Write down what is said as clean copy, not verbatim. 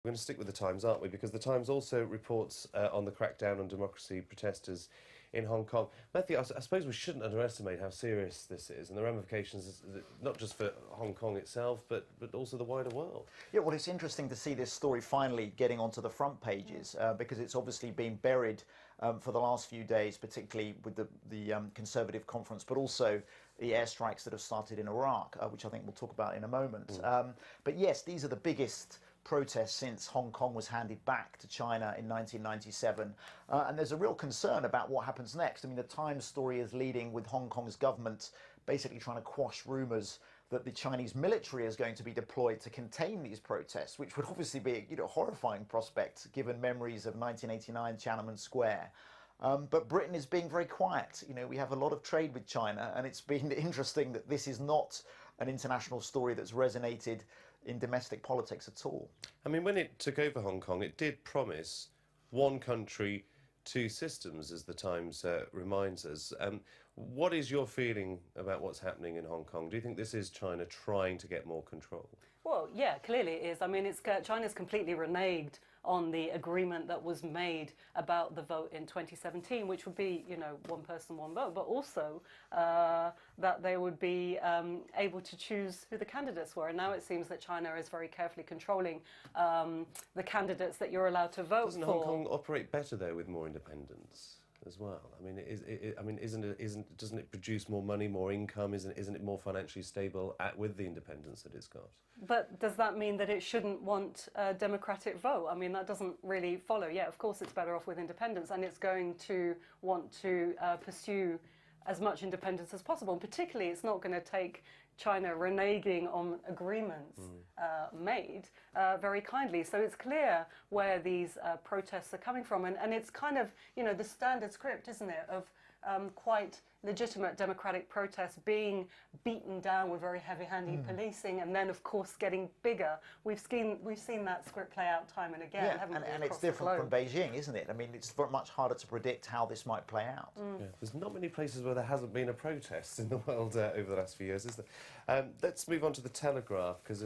We're going to stick with the Times, aren't we? Because the Times also reports on the crackdown on democracy protesters in Hong Kong. Matthew, I suppose we shouldn't underestimate how serious this is and the ramifications, not just for Hong Kong itself, but also the wider world. Yeah, well, it's interesting to see this story finally getting onto the front pages because it's obviously been buried for the last few days, particularly with the Conservative conference, but also the airstrikes that have started in Iraq, which I think we'll talk about in a moment. But yes, these are the biggest protests since Hong Kong was handed back to China in 1997. And there's a real concern about what happens next. I mean, the Times story is leading with Hong Kong's government basically trying to quash rumours that the Chinese military is going to be deployed to contain these protests, which would obviously be a horrifying prospect given memories of 1989 Tiananmen Square. But Britain is being very quiet. We have a lot of trade with China, and it's been interesting that this is not an international story that's resonated in domestic politics at all. I mean, when it took over Hong Kong, it did promise one country, two systems, as the Times reminds us. What is your feeling about what's happening in Hong Kong? Do you think this is China trying to get more control? Well, yeah, clearly it is. I mean, China's completely reneged on the agreement that was made about the vote in 2017, which would be, one person, one vote, but also that they would be able to choose who the candidates were. And now it seems that China is very carefully controlling the candidates that you're allowed to vote for. Doesn't Hong Kong operate better, though, with more independence as well? I mean, doesn't it produce more money, more income? Isn't it more financially stable with the independence that it's got? But does that mean that it shouldn't want a democratic vote? I mean, that doesn't really follow. Yeah, of course it's better off with independence, and it's going to want to pursue as much independence as possible. And particularly, it's not going to take China reneging on agreements made very kindly. So it's clear where these protests are coming from. And it's kind of, the standard script, isn't it, of quite legitimate democratic protests being beaten down with very heavy-handed policing, and then, of course, getting bigger. We've seen that script play out time and again, haven't we? And it's different from Beijing, isn't it? I mean, it's much harder to predict how this might play out. Yeah. There's not many places where there hasn't been a protest in the world over the last few years, is there? Let's move on to The Telegraph, because